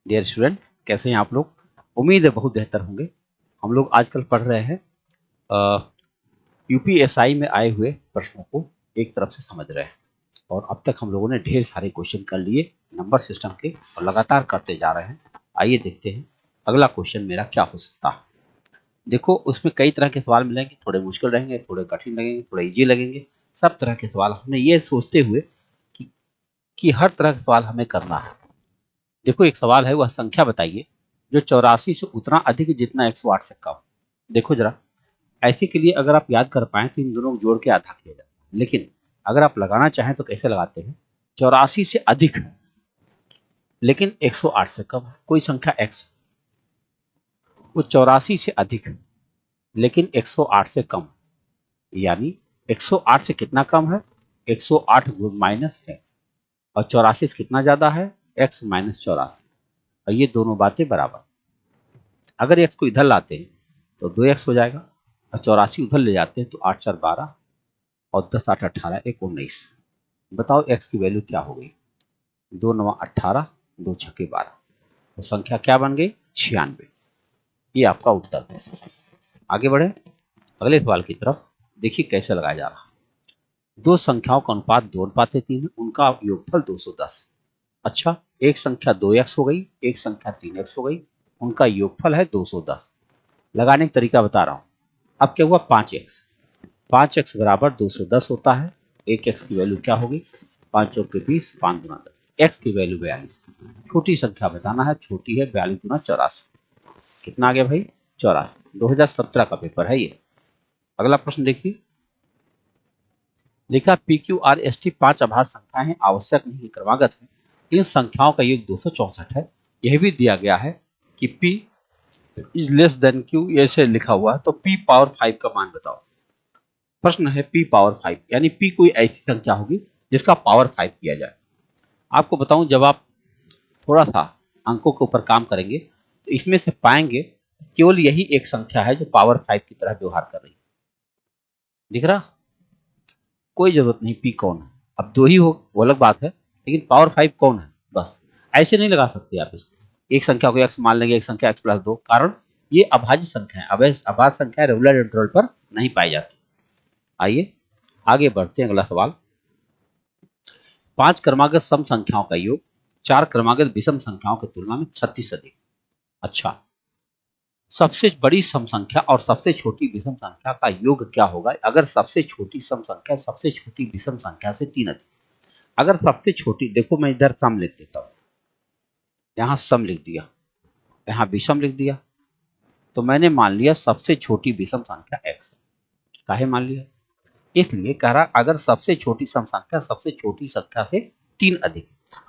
Dear student, कैसे हैं आप लोग? उम्मीद है बहुत बेहतर होंगे। हम लोग आजकल पढ़ रहे हैं यूपीएसआई में आए हुए प्रश्नों को एक तरफ से समझ रहे हैं, और अब तक हम लोगों ने ढेर सारे क्वेश्चन कर लिए नंबर सिस्टम के, और लगातार करते जा रहे हैं। आइए देखते हैं अगला क्वेश्चन मेरा क्या हो सकता है। देखो, उसमें कई तरह के सवाल मिलेंगे, थोड़े मुश्किल रहेंगे, थोड़े कठिन लगेंगे, थोड़े इजी लगेंगे। सब तरह के सवाल हमने ये सोचते हुए कि हर तरह का सवाल हमें करना है। देखो, एक सवाल है, वह संख्या बताइए जो 84 से उतना अधिक है जितना 108 से कम। देखो जरा, ऐसे के लिए अगर आप याद कर पाए तो इन दोनों को जोड़ के आधा किया जाता है, लेकिन अगर आप लगाना चाहें तो कैसे लगाते हैं? 84 से अधिक है लेकिन 108 से कम है। कोई संख्या x, वो 84 से अधिक है लेकिन 108 से कम, यानी 108 से कितना कम है? 108 माइनस x, और 84 से कितना ज्यादा है? x minus 84। और ये दोनों बातें बराबर। अगर x को इधर लाते हैं तो 2x हो जाएगा, और 84 उधर ले जाते हैं तो 8 4 12, और 10 8 18 1 19। बताओ x की वैल्यू क्या हो गई? 2 9 18, 2 6 12। तो संख्या क्या बन गई? 96। ये आपका उत्तर है। आगे बढ़े अगले सवाल की तरफ। देखिए कैसे लगाया जा रहा है। दो संख्याओं का अनुपात 2:3 है, उनका योगफल 210। अच्छा, एक संख्या 2x हो गई, एक संख्या 3x हो गई, उनका योगफल है 210। लगाने का तरीका बता रहा हूं। अब क्या हुआ? 5x। 5x बराबर 210 होता है। एक x की वैल्यू क्या होगी? 5 चौक के 20, 5 गुना 10। x की वैल्यू 42। छोटी संख्या बताना है, छोटी है 42 गुना 84। कितना आ गया भाई? 84। 2017 का पेपर है ये। अगला प्रश्न देखिए, लिखा P Q R S T 5 अभाज्य संख्याएं हैं, आवश्यक नहीं क्रमागत है। इन संख्याओं का योग 264 है। यह भी दिया गया है कि p is less than q, ऐसे लिखा हुआ है, तो p पावर 5 का मान बताओ। प्रश्न है p पावर 5, यानी p कोई ऐसी संख्या होगी जिसका पावर 5 किया जाए। आपको बताऊं, जब आप थोड़ा सा अंकों के ऊपर काम करेंगे तो इसमें से पाएंगे केवल यही एक संख्या है जो पावर 5 की तरह व्यवहार कर रही है। दिख रहा? कोई जरूरत नहीं p कौन है। अब दो ही हो वो अलग बात है, लेकिन पावर 5 कौन है, बस। ऐसे नहीं लगा सकते आप इसको। एक संख्या को x मान लेंगे, एक संख्या x+2, कारण ये अभाज्य संख्या है। अभाज्य संख्या रेगुलर इंटरवल पर नहीं पाई जाती। आइए आगे बढ़ते हैं। अगला सवाल, 5 क्रमागत सम संख्याओं का योग 4 क्रमागत विषम संख्याओं की तुलना में 36 अधिक। अच्छा, सबसे बड़ी सम संख्या और सबसे छोटी विषम संख्या का योग क्या होगा अगर सबसे छोटी सम संख्या सबसे छोटी विषम संख्या से 3 अधिक? अगर सबसे छोटी, देखो मैं इधर सम लिख देता हूं, यहां सम लिख दिया, यहां विषम लिख दिया, तो मैंने मान लिया सबसे छोटी विषम संख्या x। काहे मान लिया? इसलिए कह रहा अगर सबसे छोटी सम संख्या सबसे छोटी संख्या से 3 अधिक,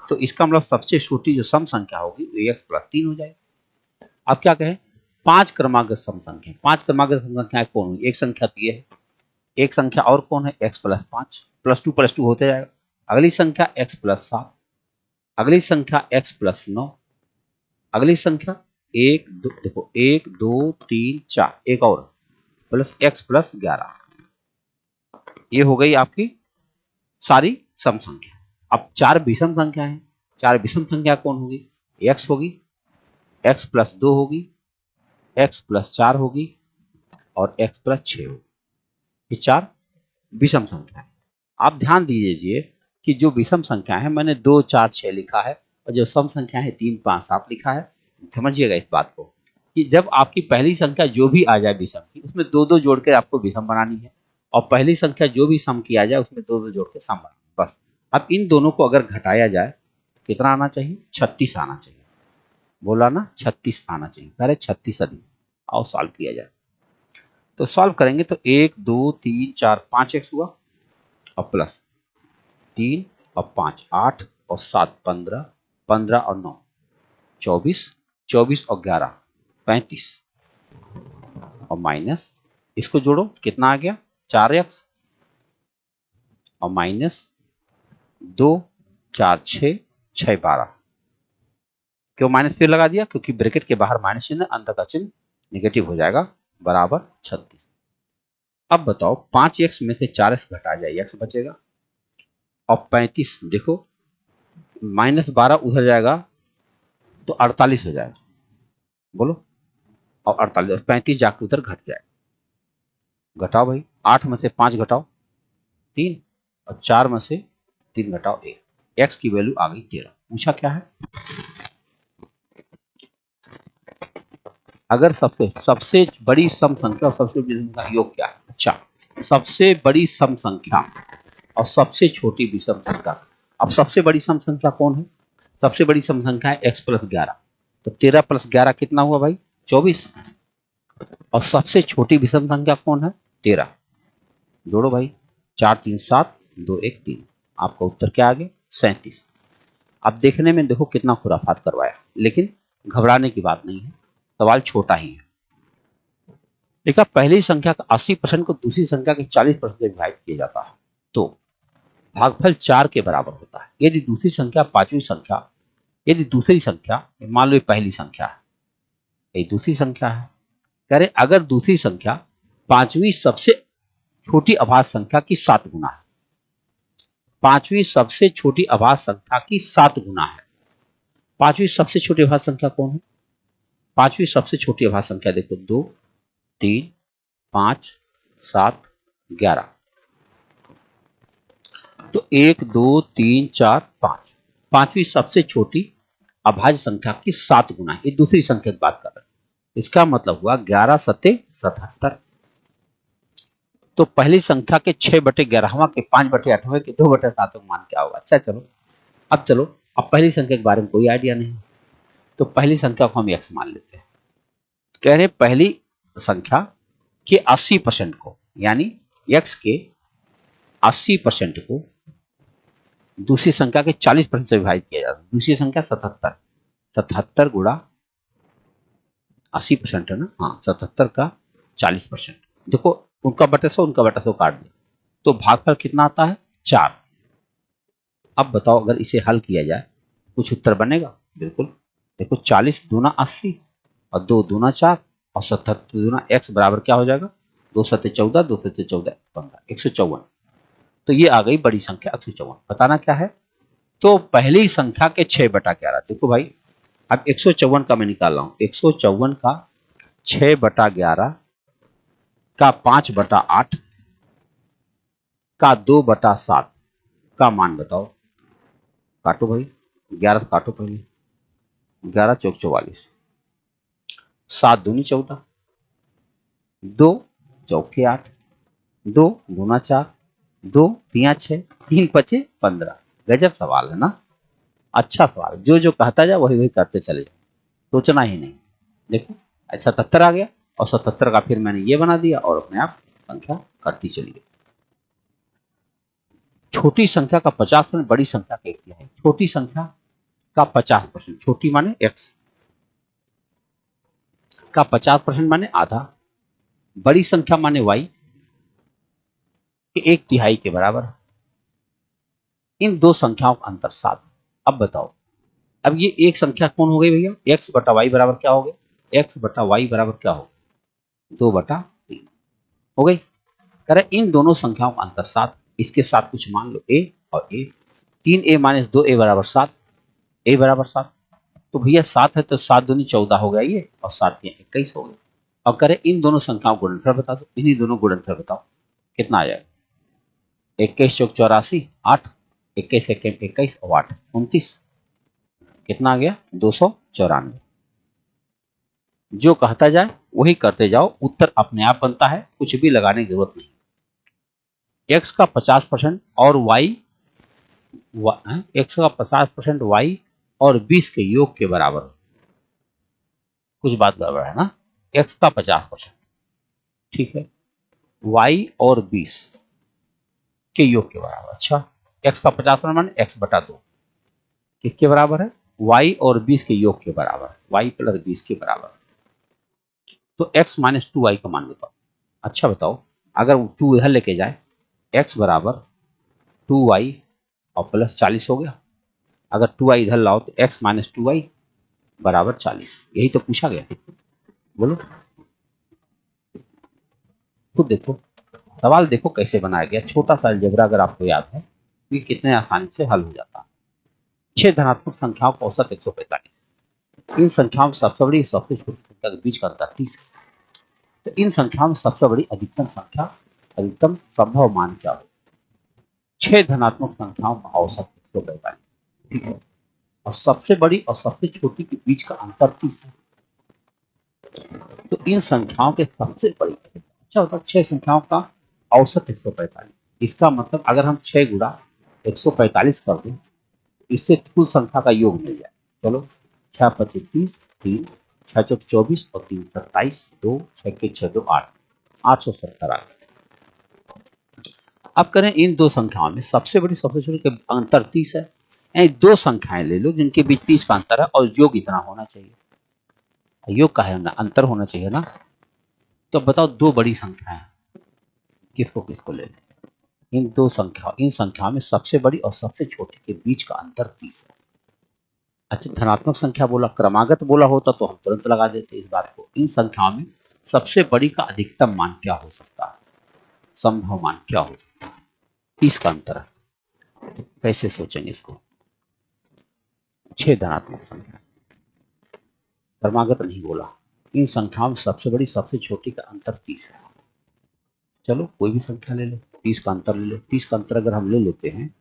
तो इसका मतलब सबसे छोटी जो सम संख्या होगी वो x+3 हो जाएगी। अब क्या कहें? 5 क्रमागत सम संख्या। 5 क्रमागत सम संख्या कौन होगी? एक संख्या तो ये है, एक संख्या और कौन है? x+5, +2 होते जाएगा। अगली संख्या x+7, अगली संख्या x+9, अगली संख्या 1 2, देखो 1 2 3 4, एक और प्लस x+11। ये हो गई आपकी सारी सम संख्या। अब 4 विषम संख्या है। 4 विषम संख्या कौन होगी? x होगी, x+2 होगी, x+4 होगी, और x+6 होगी। ये 4 विषम संख्या है। आप ध्यान दीजिए कि जो विषम संख्या है मैंने 2 4 6 लिखा है, और जो सम संख्या है 3 5 7 लिखा है। समझिएगा इस बात को कि जब आपकी पहली संख्या जो भी आ जाए विषम की, उसमें 2 2 जोड़ के आपको विषम बनानी है, और पहली संख्या जो भी सम की आ जाए उसमें 2 2 जोड़ के सम बनाना, बस। अब इन दोनों को अगर घटाया जाए कितना आना चाहिए? 36 आना चाहिए। बोला ना, 36 आना चाहिए। पहले 36 अधिक, आओ सॉल्व किया जाए। तो सॉल्व करेंगे तो 1 2 3 4 5x हुआ, और प्लस 3 और 5 8 और 7 15, 15 और 9 24, 24 और 11 35, और माइनस, इसको जोड़ो कितना आ गया? 4x, और माइनस 2 4 6 6 12। क्यों माइनस फिर लगा दिया? क्योंकि ब्रैकेट के बाहर माइनस चिन्ह, अंदर का चिन्ह नेगेटिव हो जाएगा, बराबर 36। अब बताओ 5x में से 4x घटा जाए, x बचेगा, और 35, देखो -12 उधर जाएगा, तो 48 हो जाएगा, बोलो। और 48 35 जाकर उधर घट जाएगा। घटाओ भाई, 8 में से 5 घटाओ 3, और 4 में से 3 घटाओ 1। एक्स की वैल्यू आ गई 13। पूछा क्या है, अगर सबसे सबसे बड़ी सम संख्या और सबसे बड़ी संख्या का योग क्या है। अच्छा, सबसे बड़ी सम संख्या और सबसे छोटी विषम संख्या। अब सबसे बड़ी सम संख्या कौन है, सबसे बड़ी सम संख्या है x प्लस 11। तो 13 प्लस 11 कितना हुआ भाई, 24। और सबसे छोटी विषम संख्या कौन है, 13। जोड़ो भाई, 4 3 7 2 1 3, आपका उत्तर क्या आ गया, 37। अब देखने में देखो कितना खुराफात करवाया, लेकिन घबराने की बात नहीं है, सवाल छोटा ही है। देखा, पहली संख्या का 80% को दूसरी संख्या के 40% से विभाजित किया जाता है, तो भागफल 4 के बराबर होता है। यदि दूसरी संख्या पांचवी संख्या, यदि दूसरी संख्या, मान लो ये पहली संख्या है, ये दूसरी संख्या है, कह रहे अगर दूसरी संख्या पांचवी सबसे छोटी अभाज्य संख्या की 7 गुना है, पांचवी सबसे छोटी अभाज्य संख्या की 7 गुना है। पांचवी सबसे छोटी अभाज्य संख्या कौन है, पांचवी सबसे छोटी अभाज्य संख्या देखो, 2 3 5 7 11। तो 1 2 3 4 5, पांचवी सबसे छोटी अभाज्य संख्या की 7 गुना है। ये दूसरी संख्या की बात कर रहे हैं, इसका मतलब हुआ 11 सत्ते 77। तो पहली संख्या के 6/11 के 5/8 के 2/7 मान क्या होगा। अच्छा चलो, अब पहली संख्या के बारे में कोई आइडिया नहीं, तो पहली संख्या को हम x मान लेते हैं। कह रहे पहली संख्या के 80% को, यानी x के 80% को दूसरी संख्या के 40% से विभाजित किया जाता है। दूसरी संख्या 77, 77 गुणा 80% है ना, हाँ 77 का 40%। देखो उनका बटे 100, उनका बटे 100 काट दो, तो भागफल कितना आता है, 4। अब बताओ अगर इसे हल किया जाए कुछ उत्तर बनेगा, बिल्कुल। देखो 40 दूना 80 और 2 दूना 4 और 77 दूना x बराबर क्या हो जाएगा, 2 सत्ते 14, 2 सत्ते 14 15, 154। तो ये आ गई बड़ी संख्या 154। बताना क्या है, तो पहली संख्या के 6/11। देखो भाई, अब 154 का मैं निकाल रहा हूं, 154 का 6/11 का 5/8 का 2/7 का मान बताओ। काटो भाई, 11 काटो पहले, 11 चौक 44, 7 दूनी 14, 2 चौके 8, 2 दूना 4, 2 तिया 6, 3 पचे 15। गजब सवाल है ना, अच्छा सवाल, जो जो कहता जाए वही वही करते चले जाओ, सोचना ही नहीं। देखो 77 आ गया, और 77 का फिर मैंने ये बना दिया और अपने आप संख्या करती चली गई। छोटी संख्या का 50% बड़ी संख्या का एक है। छोटी संख्या का 50%, छोटी माने x का 50% माने आधा, बड़ी संख्या माने y के 1/3 के बराबर। इन दो संख्याओं का अंतर 7। अब बताओ, अब ये एक संख्या कौन हो गई भैया, x बटा वाई बराबर क्या हो गया, x बटा वाई बराबर क्या हो, 2/3 हो गई। कह रहे इन दोनों संख्याओं का अंतर 7, इसके साथ कुछ मान लो a और a, 3a माइनस 2a बराबर 7, a बराबर 7। तो भैया 7 है तो 7 दूनी 14 हो गया ये, और 7 21 हो गया। अब करें इन दोनों संख्याओं को गुणनफल बता दो, इन्हीं दोनों गुणनफल बताओ कितना आ जाएगा, 21 चौक 84 8, 21 एक 21 और 8 29, कितना आ गया 294। जो कहता जाए वही करते जाओ, उत्तर अपने आप बनता है, कुछ भी लगाने की जरूरत नहीं। x का 50% और y, x का 50% y और 20 के योग के बराबर। कुछ बात गड़बड़ है ना, x का 50%, ठीक है, y और 20 के योग के बराबर। अच्छा, x का 50% माने x बटा 2 किसके बराबर है, y और 20 के योग के बराबर, y प्लस 20 के बराबर। तो x माइनस 2y का मान बताओ। अच्छा बताओ, अगर 2 इधर लेके जाए, x बराबर 2y और प्लस 40 हो गया। अगर 2y इधर लाओ तो x माइनस 2y बराबर 40। यही तो पूछा गया, बोलो खुद देखो, सवाल देखो कैसे बनाया गया। छोटा सा अलजेब्रा अगर आपको याद है, ये कितने आसानी से हल हो जाता है। 6 धनात्मक संख्याओं का औसत 145। इन संख्याओं में सबसे बड़ी सबसे छोटी संख्या के बीच का अंतर 30 है। तो इन संख्याओं में सबसे बड़ी अधिकतम संख्या, अधिकतम संभव मान क्या हो? 6 धनात्मक संख्याओं का औसत 145, ठीक है, और सबसे बड़ी और सबसे छोटी के बीच का अंतर 30 है। तो इन संख्याओं के सबसे बड़ी, अच्छा होता है 6 संख्याओं का औसत 145। इसका मतलब अगर हम 6 गुणा 145 कर दें, इससे कुल संख्या का योग मिल जाए। चलो 6 25 30, 3 6 चौक 24 और 3 27, 2 6 के 6 2 8, 870 आ गया। अब करें इन दो संख्याओं में सबसे बड़ी सबसे छोटी के अंतर 30 है। यानी दो संख्याएं ले लो जिनके बीच 30 का अंतर है और योग इतना होना चाहिए। योग का है ना, अंतर होना चाहिए ना। तो बताओ दो बड़ी संख्याएं किसको किसको ले लें? इन संख्याओं में सबसे बड़ी और सबसे छोटी के बीच का अंतर 30 है। अच्छा, धनात्मक संख्या बोला, क्रमागत बोला होता तो हम तुरंत लगा देते इस बात को। इन संख्याओं में सबसे बड़ी का अधिकतम मान क्या हो सकता है, संभव मान क्या हो सकता है? 30 का अंतर है। तो कैसे सोचेंगे इसको? 6 धनात्मक संख्या, क्रमागत नहीं बोला। इन संख्याओं में सबसे बड़ी सबसे छोटी का अंतर 30 है। चलो कोई भी संख्या ले लो, 30 का अंतर ले लो। 30 का अंतर अगर हम ले लेते हैं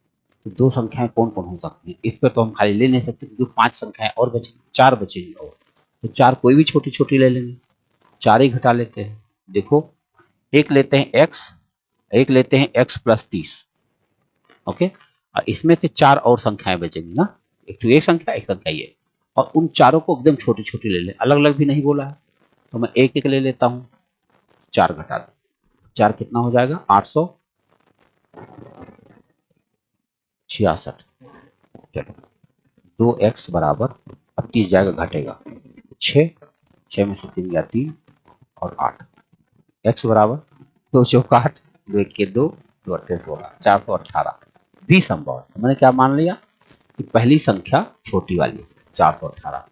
तो दो संख्याएं कौन कौन हो सकती हैं? इस पर तो हम खाली ले नहीं सकते क्योंकि 5 संख्याएं और बचेंगी, 4 बचेंगी और। तो 4 कोई भी छोटी छोटी ले लेंगे, 4 ही घटा लेते हैं। देखो एक लेते हैं x, एक लेते हैं x प्लस 30, ओके, और इसमें से 4 और संख्याएं बचेंगी ना। एक तो एक संख्या ये, और उन चारों को एकदम छोटी छोटी ले लें, अलग अलग भी नहीं बोला है। तो मैं एक एक ले लेता हूँ, 4 घटा दो, 4 कितना हो जाएगा? 866। चलो 2x बराबर, अब 30 जाएगा घटेगा 6, 6 में से 3 गया 3 और 8, x बराबर 2 चौक 8, 2 1 के 2, 2 8 16, 418 भी संभव है। मैंने क्या मान लिया कि पहली संख्या छोटी वाली 418,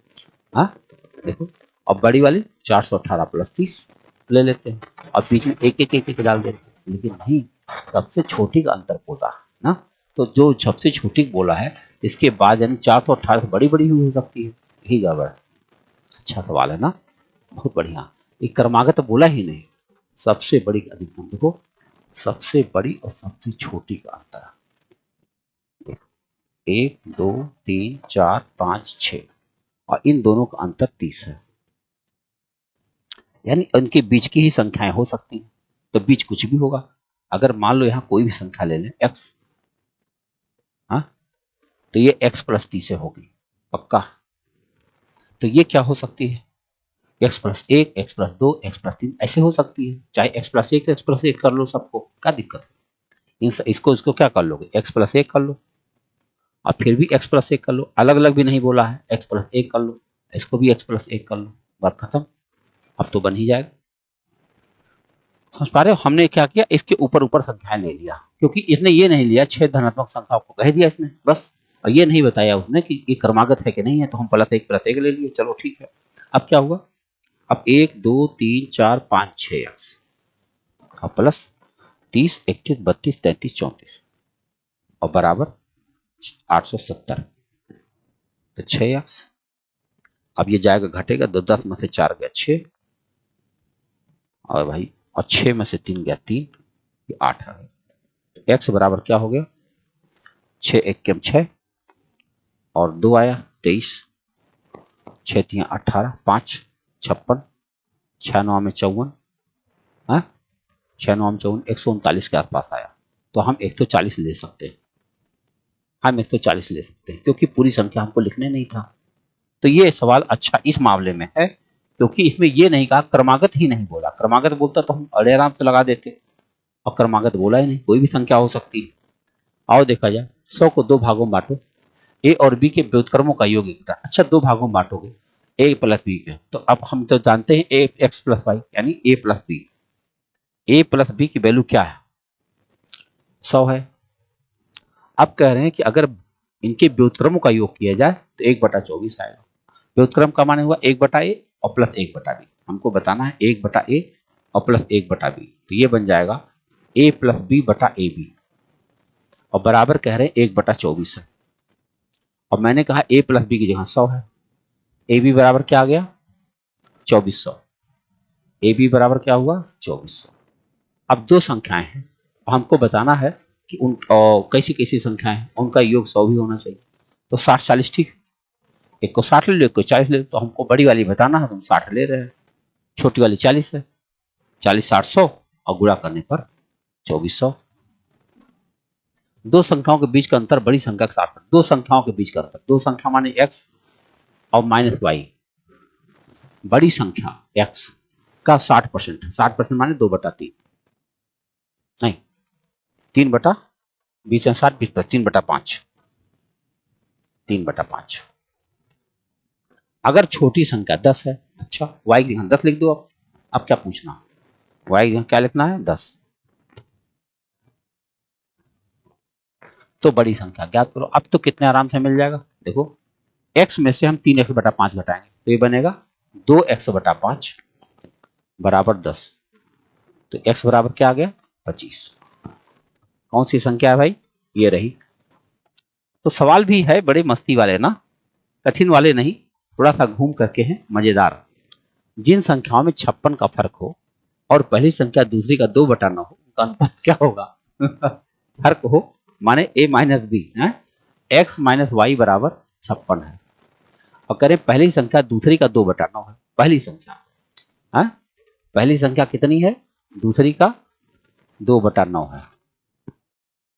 हाँ देखो, अब बड़ी वाली 418 प्लस 30 ले लेते हैं और बीच में एक एक एक एक डाल देते हैं। लेकिन नहीं, सबसे छोटी का अंतर बोला ना, तो जो सबसे छोटी बोला है इसके बाद यानी 418 बड़ी बड़ी हो सकती है, यही गड़बड़। अच्छा सवाल है ना, बहुत बढ़िया। एक क्रमागत बोला ही नहीं, सबसे बड़ी अधिकतम। देखो सबसे बड़ी और सबसे छोटी का अंतर, 1 2 3 4 5 6, और इन दोनों का अंतर 30 है। यानी उनके बीच की ही संख्याएं हो सकती हैं, तो बीच कुछ भी होगा। अगर मान लो यहां कोई भी संख्या ले लें x, हाँ, तो ये x प्लस 30 से होगी पक्का। तो ये क्या हो सकती है? x plus 1, x plus 2, x plus 3 ऐसे हो सकती है। चाहे x प्लस 1 x प्लस 1 कर लो, सबको क्या दिक्कत है? इसको क्या कर लोगे? x प्लस 1 कर लो, और फिर भी x प्लस 1 कर लो, अलग अलग भी नहीं बोला है, x प्लस 1 कर लो, इसको भी x प्लस 1 कर लो, बात खत्म। अब तो बन ही जाएगा। समझ पा रहे हो? हमने क्या किया, इसके ऊपर ऊपर संख्याएं ले लिया, क्योंकि इसने ये नहीं लिया 6 धनात्मक संख्याओं को कह दिया इसने बस, और ये नहीं बताया उसने कि ये क्रमागत है कि नहीं है, तो हम प्लस एक ले लिए, चलो ठीक है। अब क्या हुआ? अब 1 2 3 4 5 6 और प्लस 30 31 32 33 34 और बराबर 870, तो 6 अब ये जाएगा घटेगा, 10 में से 4 गया 6, और भाई और 6 में से 3 गया 3, ये 8 आ गया। तो x बराबर क्या हो गया? 6 1 के 6 और 2 आया 23, 6 3 18, 5 56, 6 9 में 54, हाँ 6 9 में 54, 139 के आसपास आया। तो हम 140 ले सकते हैं, हम 140 ले सकते हैं क्योंकि पूरी संख्या हमको लिखने नहीं था। तो ये सवाल अच्छा इस मामले में है क्योंकि इसमें ये नहीं कहा, क्रमागत ही नहीं बोला। क्रमागत बोलता तो हम बड़े आराम से लगा देते, और क्रमागत बोला ही नहीं, कोई भी संख्या हो सकती है। आओ देखा जाए, 100 को 2 भागों में बांटो, ए और बी के व्युत्क्रमों का योग इकट्ठा। अच्छा 2 भागों में बांटोगे ए प्लस बी के, तो अब हम तो जानते हैं ए एक्स प्लस वाई यानी ए प्लस बी। ए प्लस बी की वैल्यू क्या है? 100 है। अब कह रहे हैं कि अगर इनके व्युत्क्रमों का योग किया जाए तो 1/24 आएगा। व्युत्क्रम का माने हुआ 1/a और प्लस 1/b। हमको बताना है 1/a और प्लस 1/b, तो ये बन जाएगा a प्लस बी बटा ए बी, और बराबर कह रहे हैं 1/24 है। और मैंने कहा a प्लस बी की जगह 100 है, ए बी बराबर क्या आ गया 2400। ए बी बराबर क्या हुआ 2400। अब दो संख्याएं हैं, हमको बताना है कि उन कैसी कैसी संख्याएं हैं, उनका योग 100 भी होना चाहिए। तो 60 40 ठीक, एक को 60 ले लो, एक को 40 ले लो। तो हमको बड़ी वाली बताना है, तुम 60 ले रहे हैं, छोटी वाली 40 है। 40 60 100 और गुणा करने पर 2400। दो संख्याओं के बीच का अंतर बड़ी संख्या के साथ, दो संख्याओं के बीच का अंतर, दो संख्या माने x और माइनस वाई, बड़ी संख्या x का 60%, 60% माने 2/3, नहीं 3/, बीच में 60 20 3/5, 3/5। अगर छोटी संख्या 10 है, अच्छा y की जगह 10 लिख दो। अब क्या पूछना, y की जगह क्या लिखना है 10। तो बड़ी संख्या ज्ञात करो। अब तो कितने आराम से मिल जाएगा, देखो x में से हम 3x/5 घटाएंगे तो ये बनेगा 2x/5 बराबर 10। तो x बराबर क्या आ गया 25। कौन सी संख्या है भाई, ये रही। तो सवाल भी है बड़े मस्ती वाले ना, कठिन वाले नहीं, थोड़ा सा घूम करके हैं, मजेदार। जिन संख्याओं में 56 का फर्क हो और पहली संख्या दूसरी का 2/9 हो, उनका अनुपात क्या होगा। फर्क हो माने a माइनस बी है, x माइनस वाई बराबर 56 है, और करें पहली संख्या दूसरी का 2/9 है। पहली संख्या है, पहली संख्या कितनी है, दूसरी का 2/9 है।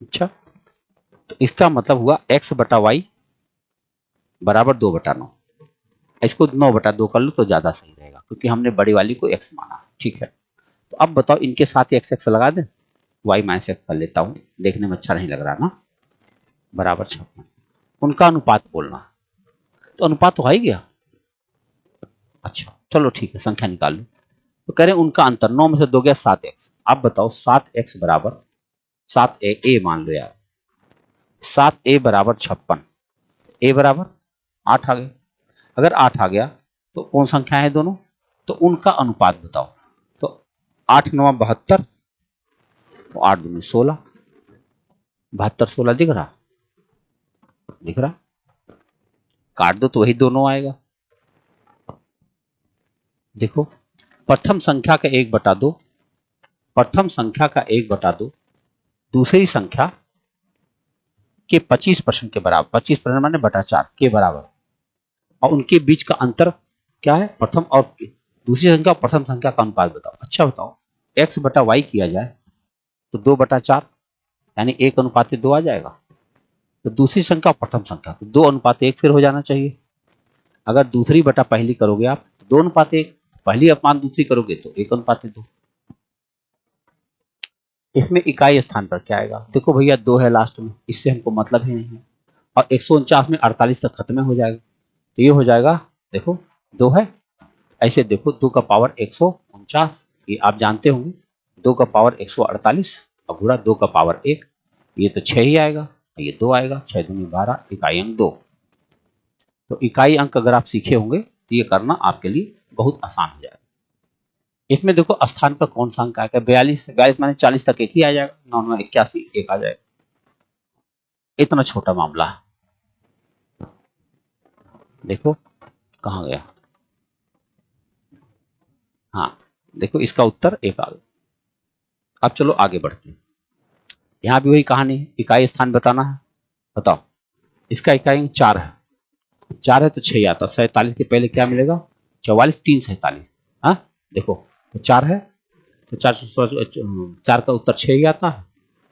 अच्छा, तो इसका मतलब हुआ x/y बराबर 2/9। इसको 9/2 कर लो तो ज्यादा सही रहेगा, क्योंकि हमने बड़ी वाली को x माना। ठीक है, तो अब बताओ इनके साथ ही x लगा दें, y माइनस x कर लेता हूं, देखने में अच्छा नहीं लग रहा ना, बराबर 56। उनका अनुपात बोलना, तो अनुपात तो आ ही गया। अच्छा चलो ठीक है, संख्या निकाल लो। तो कह रहे हैं उनका अंतर 9 में से 2 गया 7x। अब बताओ 7x बराबर 7a मान लो यार, 7a बराबर 56, a बराबर 8 आ गया। अगर 8 आ गया तो कौन संख्या है दोनों, तो उनका अनुपात बताओ। तो 8 9 72, तो 8 दूनी 16, 72 16 दिख रहा, दिख रहा, काट दो तो वही दोनों आएगा। देखो प्रथम संख्या का 1/2, प्रथम संख्या का 1/2 दूसरी संख्या के 25% के बराबर, 25% माने बटा 4 के बराबर, और उनके बीच का अंतर क्या है, प्रथम और दूसरी संख्या और प्रथम संख्या का अनुपात बताओ। अच्छा बताओ, x/y किया जाए तो 2/4 यानी 1:2 आ जाएगा। तो दूसरी संख्या और प्रथम संख्या तो 2:1 फिर हो जाना चाहिए। अगर दूसरी बटा पहली करोगे आप तो 2:1, पहली अपमान दूसरी करोगे तो 1:2। इसमें इकाई स्थान पर क्या आएगा, देखो भैया 2 है लास्ट में, इससे हमको मतलब ही नहीं है, और 149 में 48 तक खत्म हो जाएगा, तो ये हो जाएगा, देखो 2 है, ऐसे देखो 2 का पावर 149, ये आप जानते होंगे, 2 का पावर 148 और गुणा 2 का पावर 1, ये तो 6 ही आएगा, ये 2 आएगा, 6 दूनी 12, इकाई अंक 2। तो इकाई अंक अगर आप सीखे होंगे तो ये करना आपके लिए बहुत आसान हो जाएगा। इसमें देखो स्थान पर कौन सा अंक आएगा, 42, 42 माने 40 तक एक ही आ जाएगा, 9 9 81 एक आ जाएगा। इतना छोटा मामला है, देखो कहाँ गया, हाँ देखो इसका उत्तर 1 आ गया। अब चलो आगे बढ़ते हैं, यहाँ भी वही कहानी है, इकाई स्थान बताना है। बताओ इसका इकाई अंक 4 है, 4 है तो 6 आता, 47 के पहले क्या मिलेगा 44, 3 47, हाँ देखो तो 4 है तो 4 का उत्तर 6 ही आता है,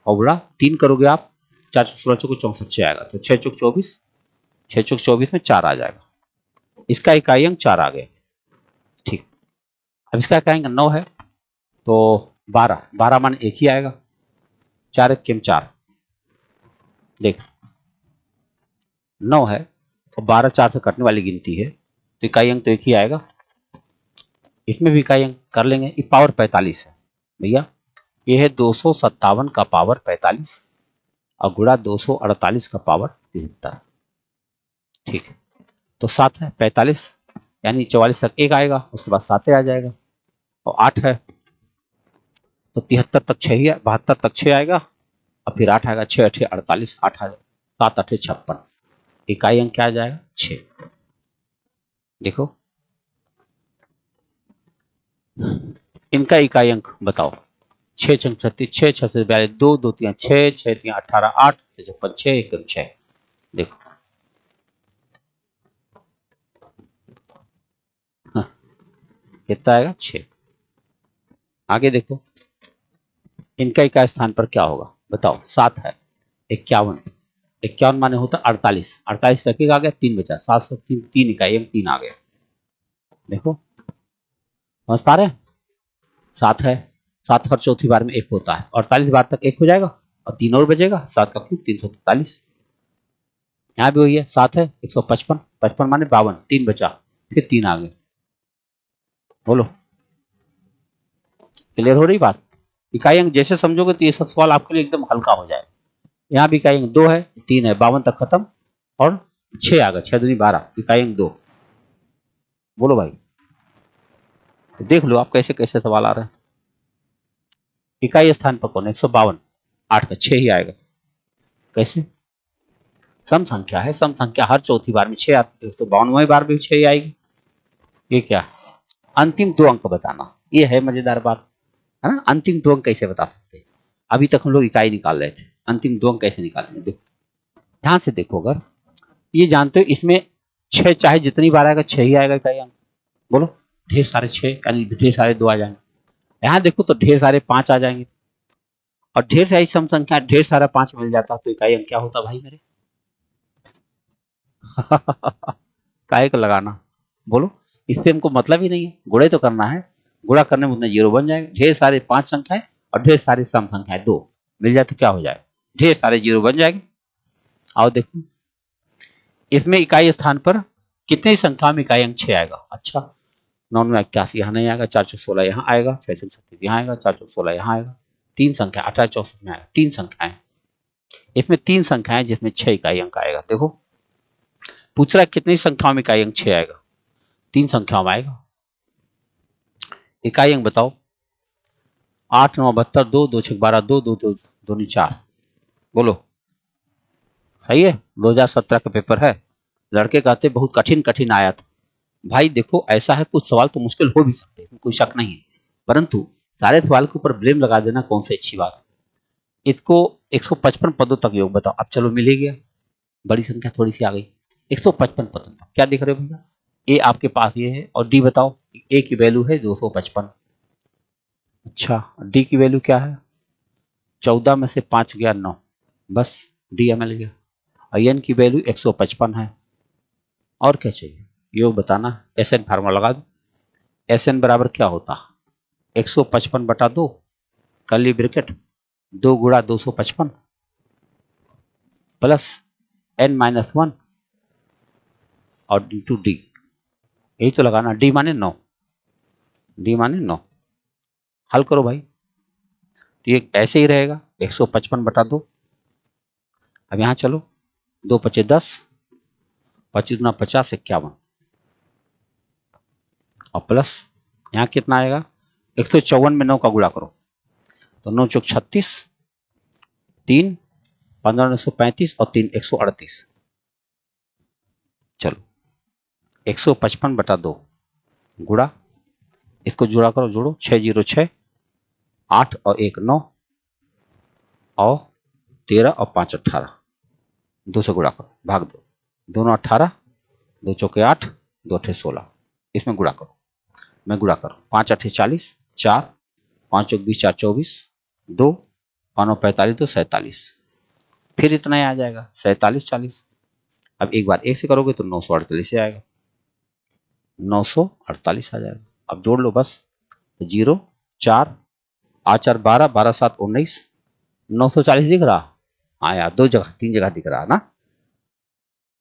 और बड़ा 3 करोगे आप, 4 16 को 64 आएगा, तो 6 चौक 24, 6 चौक 24 में 4 आ जाएगा। इसका इकाई अंक 4 आ गया। ठीक, अब इसका इकाई अंक 9 है तो 12, 12 मान एक ही आएगा, 4 1 केम 4, देख 9 है और 12 4 से कटने वाली गिनती है, तो इकाई अंक तो एक ही आएगा। इसमें भी इकाई अंक कर लेंगे, ये पावर 45 है भैया, ये है 257 का पावर 45 और गुणा 248 का पावर 73। ठीक है, तो 7 है 45 यानी 44 तक 1 आएगा, उसके बाद 7 आ जाएगा, और 8 है तो 73 तक 6 ही, 72 तक 6 आएगा, और फिर 8 आएगा, 6 8 48, 8 7 8 56, इकाई अंक क्या आ जाएगा 6। देखो इनका इकाई अंक बताओ। 6×6 = 36, 6×6 = 42, 2 2 3 6, 6 3 18, 8 56 6 1 6। देखो हाँ, कितना आएगा 6। आगे देखो इनका इकाई स्थान पर क्या होगा बताओ। 7 है। 51, 51 माने होता 48, 48 तक आ गया, 3 बचा, 703, 3 इकाई अंक 3 आ गया। देखो समझ पा रहे हैं। 7 है, 7 हर चौथी बार में 1 होता है, 48 बार तक 1 हो जाएगा और 3 और बचेगा, 7 का क्यूब 343। यहाँ भी वही है, 7 है, 155, 55 माने 52, 3 बचा, फिर 3 आ गए। बोलो क्लियर हो रही बात। इकाई अंक जैसे समझोगे तो ये सब सवाल आपके लिए एकदम हल्का हो जाएगा। यहाँ भी इकाई अंक 2 है, 3 है, 52 तक खत्म और 6 आ गया, 6 दूनी 12, इकाई अंक 2। बोलो भाई, तो देख लो आप कैसे कैसे सवाल आ रहे हैं। इकाई स्थान पर कौन है 152, 8 का 6 ही आएगा। कैसे सम संख्या है, सम संख्या हर चौथी बार में 6 आती है, तो 52वें बार भी 6 ही आएगी। ये क्या अंतिम 2 अंक बताना, ये है मजेदार बात है ना। अंतिम 2 अंक कैसे बता सकते हैं। अभी तक हम लोग इकाई निकाल रहे थे, अंतिम 2 अंक कैसे निकालेंगे। देखो ध्यान से देखो, अगर ये जानते हो इसमें 6 चाहे जितनी बार आएगा 6 ही आएगा इकाई अंक। बोलो ढेर सारे 6 यानी ढेर सारे 2 आ जाएंगे। यहाँ देखो तो ढेर सारे 5 आ जाएंगे, और ढेर सारी सम संख्या ढेर सारा 5 मिल जाता तो इकाई अंक क्या होता भाई मेरे। काहे को लगाना, बोलो इससे हमको मतलब ही नहीं है, गुणे तो करना है, गुणा करने में उतने जीरो बन जाएंगे। ढेर सारे 5 संख्याएं और ढेर सारी सम संख्याएं 2 मिल जाए तो क्या हो जाए, ढेर सारे जीरो बन जाएंगे। आओ देखो इसमें इकाई स्थान पर कितनी संख्या में इकाई अंक 6 आएगा। अच्छा 9 में 81 यहाँ नहीं आएगा, 416 यहाँ आएगा, 637 यहाँ आएगा, 416 यहाँ आएगा। 3 संख्या 18 64 में आएगा, 3 संख्याएं, इसमें 3 संख्याएं जिसमें 6 इकाई अंक आएगा। देखो पूछ रहा है कितनी संख्याओं में इकाई अंक 6 आएगा, 3 संख्याओं में आएगा। इकाई अंक बताओ। 8 9 72, 2 2 6 12, 2 2 2 2 4। बोलो सही है। 2017 का पेपर है, लड़के कहते बहुत कठिन कठिन आया था। भाई देखो ऐसा है कुछ सवाल तो मुश्किल हो भी सकते हैं, कोई शक नहीं है, परंतु सारे सवाल के ऊपर ब्लेम लगा देना कौन सी अच्छी बात है। इसको 155 पदों तक योग बताओ। अब चलो मिल ही गया, बड़ी संख्या थोड़ी सी आ गई। 155 पदों तक क्या दिख रहे हो भैया, ए आपके पास ये है और डी बताओ। ए की वैल्यू है 255। अच्छा डी की वैल्यू क्या है, 14 में से 5 गया 9, बस डी मिल गया। और एन की वैल्यू 155 है। और क्या चाहिए, योग बताना। एस एन फार्मूला लगा दो। एस एन बराबर क्या होता, 155/2 कर्ली ब्रैकेट 2 गुणा 255 प्लस n-1 और इंटू डी। यही तो लगाना, डी माने 9, डी माने 9। हल करो भाई, तो ये ऐसे ही रहेगा 155/2। अब यहां चलो 2 × 5 = 10, 25 × 50 = 51 और प्लस यहाँ कितना आएगा 154 में 9 का गुणा करो तो 9 × 4 = 36, 3 15 × 135 और 3 138। चलो 155/2 गुणा, इसको जुड़ा करो, जोड़ो 6 0 6, 8 और 1 9 और 13 और 5 18, 2 से गुणा करो, भाग दो, दोनों 18, 2 चौके 8, 2 अठे 16, इसमें गुणा करो। मैं गुणा करो 5 8 40, 4 5 चौक 20 4 24, 2 5 45 2 47, फिर इतना ही आ जाएगा 47 40। अब एक बार 1 से करोगे तो 948 से आएगा, 948 आ जाएगा। अब जोड़ लो बस, तो 0 4 8 4 12, 12 7 19, 940 दिख रहा। हाँ यार 2 जगह 3 जगह दिख रहा ना।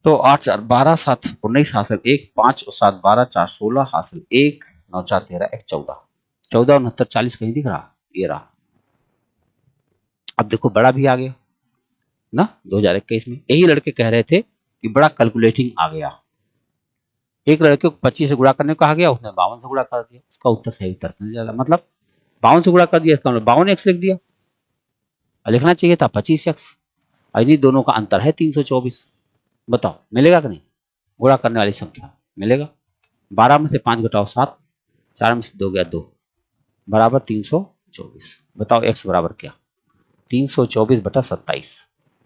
तो 8 4 12 7 19 हासिल 1, 5 और 7 12, 4 16 हासिल 1, 9 4 13 1 14, 14 और 69 40 कहीं दिख रहा, ये रहा। अब देखो बड़ा भी आ गया ना 2021 में। यही लड़के कह रहे थे कि बड़ा कैलकुलेटिंग आ गया। एक लड़के को 25 से गुणा करने को कहा गया, उसने 52 से गुणा कर दिया, उसका उत्तर सही उत्तर से नहीं ज्यादा, मतलब 52 से गुणा कर दिया, इसका मतलब 52x लिख दिया, लिखना चाहिए था 25x। और इन्हीं दोनों का अंतर है 324। बताओ मिलेगा कि नहीं, गुणा करने वाली संख्या मिलेगा। 12 में से 5 घटाओ 7, 4 में से 2 गया 2, बराबर 324। बताओ x बराबर क्या? 324 बटा 27।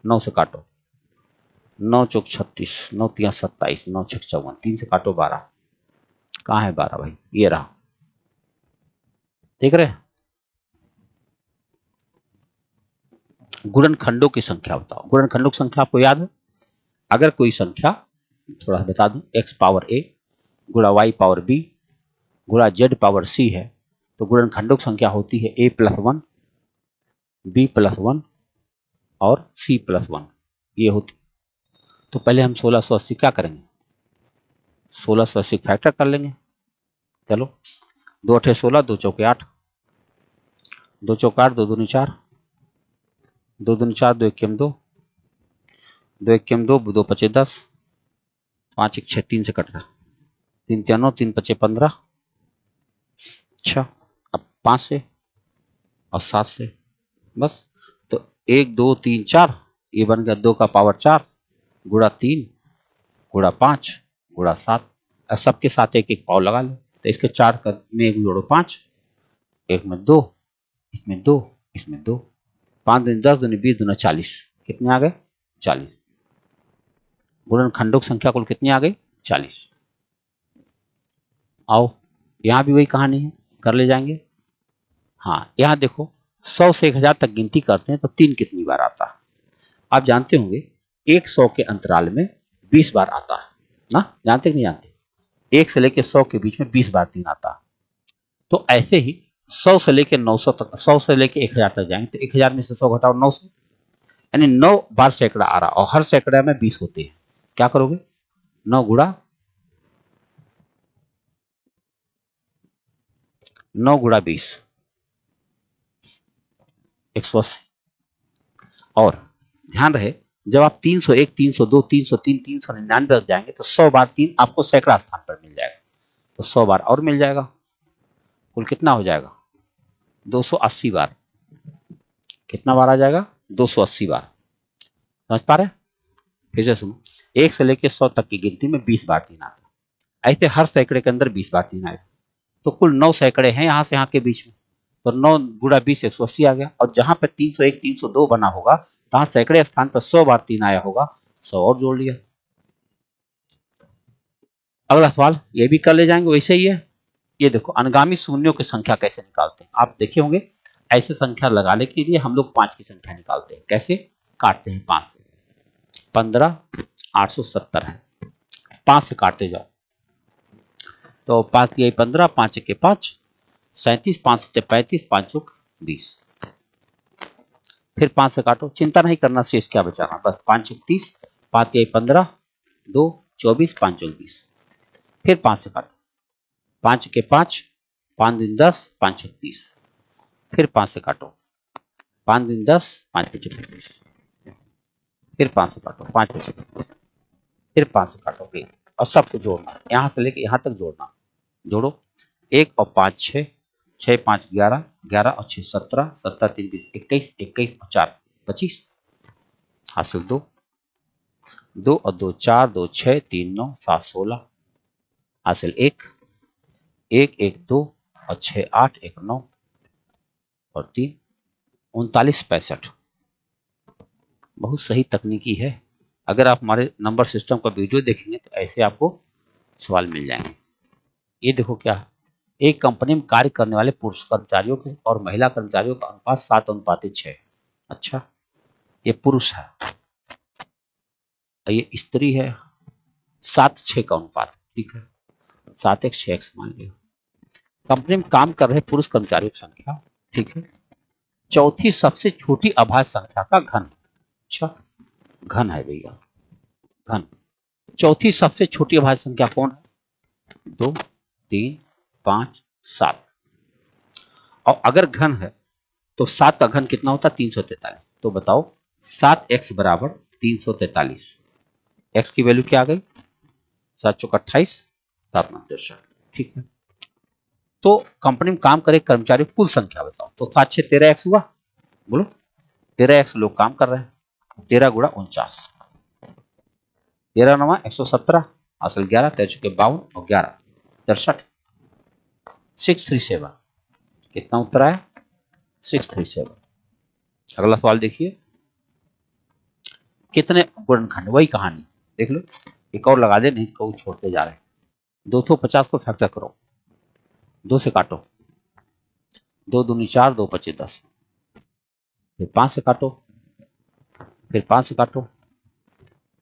9 से काटो, 9 चौक 36, 9 तिया 27, 9 छक 54, 3 से काटो 12। कहाँ है 12 भाई? ये रहा, देख रहे? गुणनखंडों की संख्या बताओ। गुणनखंडों की संख्या आपको याद है? अगर कोई संख्या, थोड़ा बता दूं, x पावर a गुणा y पावर b गुणा z पावर c है, तो गुणनखंडों की संख्या होती है a प्लस 1, b प्लस 1 और c प्लस 1, ये होती। तो पहले हम 1680 क्या करेंगे? 1680 फैक्टर कर लेंगे। चलो, 2 अठे 16, 2 चौके 8, 2 चौके 8, 2 दूनी 4, 2 दूनी 4, 2 इक्कीम 2, 2 इक्कीम 2, 2 पचे 10, 5 एक 6, 3 से कट रहा, 3 तिया 9, 3 पचे 15। अच्छा, अब 5 से और 7 से, बस। तो 1 2 3 4, ये बन गया 2 का पावर 4 गुणा 3 गुणा 5 गुणा 7। अब सबके साथ एक एक पाव लगा लो, तो इसके 4 का में 1 जोड़ो 5, 1 में 2, इसमें 2, इसमें 2, 5 दूनी 10, दूनी 20, दूना 40, कितने आ गए? 40। गुणनखंडों की संख्या कुल कितनी आ गई? 40। आओ, यहां भी वही कहानी है, कर ले जाएंगे। हाँ, यहां देखो, 100 से 1000 तक गिनती करते हैं तो 3 कितनी बार आता है? आप जानते होंगे, 100 के अंतराल में 20 बार आता है ना, जानते कि नहीं जानते? 1 से लेकर 100 के बीच में 20 बार 3 आता है। तो ऐसे ही 100 से लेकर 900 तक, 100 से लेकर 1000 तक जाएंगे तो 1000 में से 100 घटाओ 9 से, यानी 9 बार सैकड़ा आ रहा, और हर सैकड़ा में 20 होते हैं। क्या करोगे? 9 गुणा 9 गुणा 20, 180। और ध्यान रहे, जब आप 301, 302, 303, 399 तक जाएंगे तो 100 बार 3 आपको सैकड़ा स्थान पर मिल जाएगा, तो 100 बार और मिल जाएगा, कुल कितना हो जाएगा? 280 बार। कितना बार आ जाएगा? 280 बार। समझ पा रहे? फिर से सुनो, 1 से लेकर 100 तक की गिनती में 20 बार 3 आता है, ऐसे हर सैकड़े के अंदर 20 बार 3 आएगा, तो कुल 9 सैकड़े हैं यहां से यहां के बीच में, तो 9 गुणा 20 180 आ गया। और जहां पे 301 302 बना होगा, तहां सैकड़े स्थान पर 100 बार 3 आया होगा, 100 और जोड़ लिया। अगला सवाल ये भी कर ले जाएंगे, वैसे ही है। ये देखो, अनुगामी शून्यों की संख्या कैसे निकालते हैं? आप देखे होंगे, ऐसे संख्या लगाने के लिए हम लोग 5 की संख्या निकालते हैं। कैसे काटते हैं? 5 से 15 870 है, 5 से काटते जाओ, तो 5 दिए 15, 5 के 5 37, 5 सत्ते 35, 5 चौक 20, फिर 5 से काटो, चिंता नहीं करना शेष क्या बचाना, बस 5 चौक 30, 5 दिए 15, 2 24, 5 चौक 20, फिर 5 से काटो, 5 के 5, 5 दिन 10, 5 छक 30, फिर 5 से काटो, 5 दिन 10, 5 पचे 25, फिर 5 से काटो, 5 पचे 25, फिर 5 से काटोगे और सबको जोड़ना, यहां से लेके यहां तक जोड़ना। जोड़ो, 1 और 5 6, 6 5 11, 11 और 6 17, 17 3 20, 21, 21 और 4 25, हासिल 2, 2 और 2 4, 2 6, 3 9, 7 16, हासिल 1, 1 1 2 और 6 8, 1 9 और 3 39 65। बहुत सही तकनीकी है। अगर आप हमारे नंबर सिस्टम का वीडियो देखेंगे तो ऐसे आपको सवाल मिल जाएंगे। ये देखो क्या है, एक कंपनी में कार्य करने वाले पुरुष कर्मचारियों के और महिला कर्मचारियों का अनुपात 7:6। अच्छा, ये पुरुष है, ये स्त्री है, 7:6 का अनुपात, ठीक है, 7:6 मान लिया। कंपनी में काम कर रहे पुरुष कर्मचारियों की संख्या, ठीक है, चौथी सबसे छोटी अभाज्य संख्या का घन। अच्छा, घन है भैया, घन। चौथी सबसे छोटी अभाज्य संख्या कौन है? 2 3 5 7। और अगर घन है तो 7 का घन कितना होता है? 343। तो बताओ, 7x बराबर 343, x की वैल्यू क्या आ गई? 7 चौक 28, 7 9 63, ठीक है। तो कंपनी में काम करे कर्मचारी कुल संख्या बताओ, तो 7 6 13x हुआ, बोलो 13x लोग काम कर रहे हैं, 13 गुणा 49, 13 9 117, असल 11, 13 चौके 52 और 11 63, 637। कितना उत्तर आया? 637। अगला सवाल देखिए, कितने गुणनखंड, वही कहानी देख लो, एक और लगा दे, नहीं को छोड़ते जा रहे हैं। 250 को फैक्टर करो, 2 से काटो, 2 दूनी 4, 2 पचे 10, फिर 5 से काटो, फिर 5 से काटो,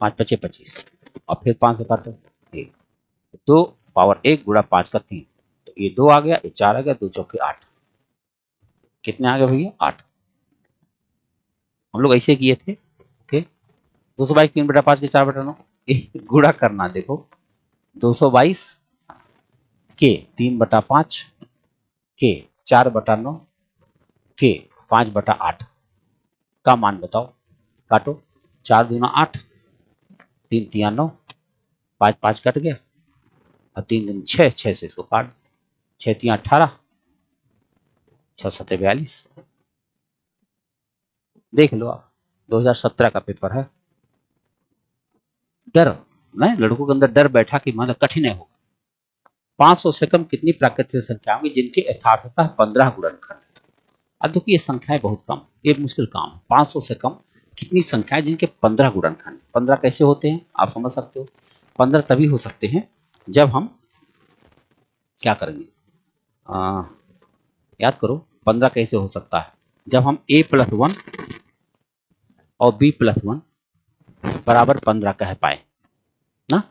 5 पचे 25, और फिर 5 से काटो 1। 2 पावर 1 गुणा 5 का 3, तो ये 2 आ गया, ये 4 आ गया, 2 चौके 8। कितने आ गए भैया? 8। हम लोग ऐसे किए थे। ओके, 222 3/5 के 4/9 गुणा करना, देखो 222 के 3/5 के 4/9 के 5/8 का मान बताओ। काटो, 4 दूना 8, 3 तिया 9, 5 5 कट गया, और 3 दिन 6, 6 से इसको काट, 6 तिया 18, 6 7 42। देख लो आप, 2017 का पेपर है। डर नहीं, लड़कों के अंदर डर बैठा कि मतलब कठिन है होगा। 500 से कम कितनी प्राकृतिक संख्या होंगी जिनके यथार्थतः 15 गुणनखंड? अब देखिए ये संख्याएं बहुत कम, एक मुश्किल काम है। 500 से कम कितनी संख्याएं जिनके 15 गुणनखंड? 15 कैसे होते हैं आप समझ सकते हो। 15 तभी हो सकते हैं जब हम क्या करेंगे, याद करो 15 कैसे हो सकता है, जब हम a+1 और b+1 बराबर 15 कह पाए ना।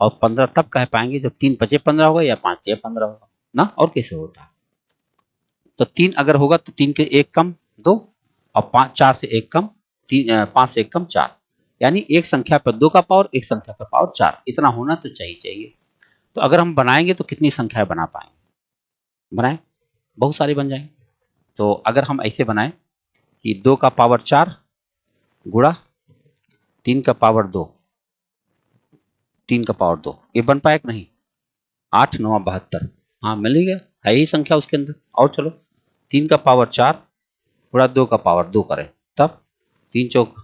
और 15 तब कह पाएंगे जब 3 पचे 15 होगा या 5 6 15 होगा ना। और कैसे होता है? तो 3 अगर होगा तो 3 के 1 कम 2, और 5 4 से 1 कम 3, 5 से 1 कम 4, यानी एक संख्या पर 2 का पावर, एक संख्या का पावर 4, इतना होना तो चाहिए। तो अगर हम बनाएंगे तो कितनी संख्या बना पाएंगे? बनाए बहुत सारे बन जाएंगे। तो अगर हम ऐसे बनाएं कि 2 का पावर 4 गुणा 3 का पावर 2, 3 का पावर 2, ये बन पाए कि नहीं? 8 9 72, हाँ मिल ही गया, है ही संख्या उसके अंदर। और चलो 3 का पावर 4 गुणा 2 का पावर 2 करें, तब 3 चौक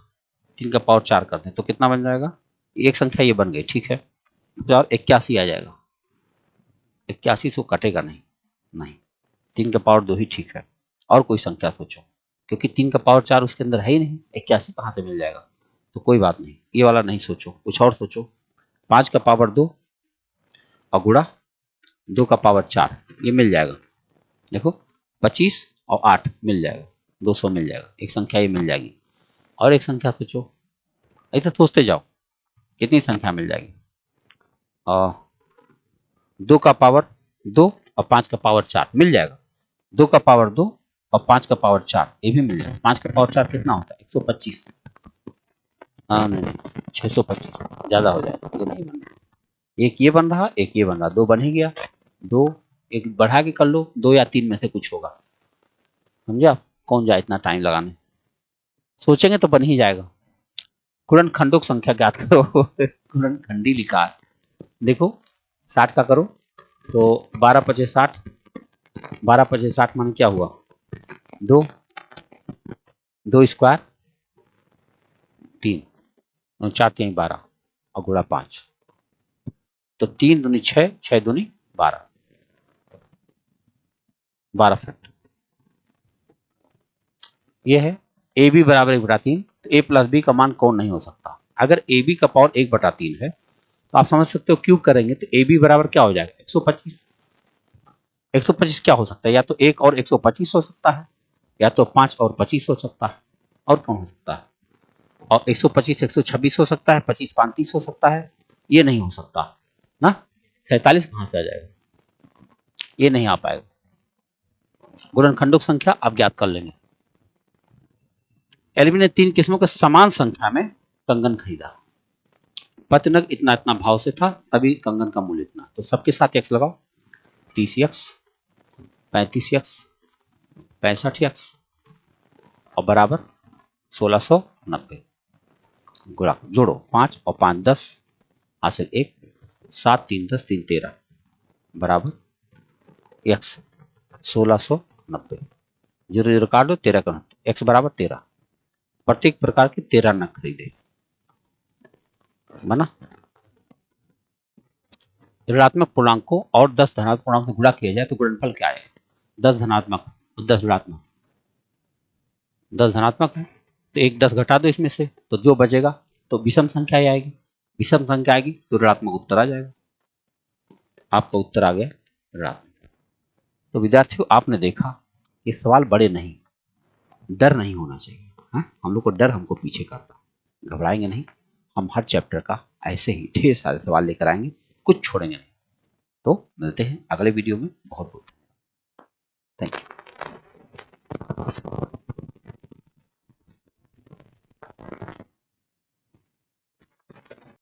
3 का पावर 4 कर दें तो कितना बन जाएगा? एक संख्या ये बन गई, ठीक है। और 81 आ जाएगा। 81 सो कटेगा नहीं, नहीं 3 का पावर 2 ही ठीक है। और कोई संख्या सोचो, क्योंकि 3 का पावर 4 उसके अंदर है ही नहीं, 81 कहाँ से मिल जाएगा? तो कोई बात नहीं, ये वाला नहीं सोचो, कुछ और सोचो। 5 का पावर 2 और गुणा 2 का पावर 4, ये मिल जाएगा। देखो 25 और 8 मिल जाएगा, 200 मिल जाएगा, एक संख्या ये मिल जाएगी। और एक संख्या सोचो, ऐसे सोचते जाओ कितनी संख्या मिल जाएगी। 2 का पावर 2 और 5 का पावर 4 मिल जाएगा। 2 का पावर 2 और 5 का पावर 4 ये भी मिल जाएगा। 5 का पावर 4 कितना होता है? 125। हाँ नहीं 625 ज्यादा हो जाएगा, ये नहीं बन रहा। एक ये बन रहा, एक ये बन रहा, 2 बन ही गया। 2 एक बढ़ा के कर लो, 2 या 3 में से कुछ होगा, समझा? कौन जाए इतना टाइम लगाने, सोचेंगे तो बन ही जाएगा। गुणनखंडों की संख्या ज्ञात करो गुणनखंडी लिखा है, देखो 60 का करो तो 12 पचे 60, 12 पचे 60 मान क्या हुआ? 2, 2 स्क्वायर 3, 4 3 12 और गुणा 5, तो 3 दूनी 6, 6 दूनी 12, 12 फैक्टर। ये है ए बी बराबर 1/3, तो ए प्लस बी का मान कौन नहीं हो सकता? अगर ए बी का पावर 1/3 है तो आप समझ सकते हो क्यूब करेंगे तो ए बी बराबर क्या हो जाएगा? 125। 125 क्या हो सकता है? या तो 1 और 125 हो सकता है, या तो 5 और 25 हो सकता है, और कौन हो सकता है? और 125 126 हो सकता है, 25 35 हो सकता है, ये नहीं हो सकता ना। 47 कहां से आ जाएगा? ये नहीं आ पाएगा। गुणनखंडों की संख्या आप ज्ञात कर लेंगे। एलवी ने 3 किस्मों के समान संख्या में कंगन खरीदा। पतनग इतना इतना भाव से था, तभी कंगन का मूल्य इतना, तो सबके साथ एक्स लगाओ। 30x, 35x, 65x और बराबर 1690। गुणा जोड़ो, 5 और 5 10, हासिल 1, 7 3 10 3 13 बराबर x 1690। 0 0 काट दो, 13 का x बराबर 13। प्रत्येक प्रकार के 13 नग खरीदे, बना। ऋणात्मक पूर्णांक को और 10 धनात्मक पूर्णांक से गुणा किया जाए तो गुणनफल क्या है? 10 धनात्मक और 10 ऋणात्मक। 10 धनात्मक है तो एक 10 घटा दो इसमें से, तो जो बचेगा तो विषम संख्या ही आएगी। विषम संख्या आएगी तो ऋणात्मक उत्तर आ जाएगा। आपका उत्तर आ गया ऋणात्मक। तो विद्यार्थियों, आपने देखा ये सवाल बड़े नहीं, डर नहीं होना चाहिए। हाँ, हम लोग को डर हमको पीछे करता, घबराएंगे नहीं। हम हर चैप्टर का ऐसे ही ढेर सारे सवाल लेकर आएंगे, कुछ छोड़ेंगे नहीं। तो मिलते हैं अगले वीडियो में। बहुत बहुत थैंक यू।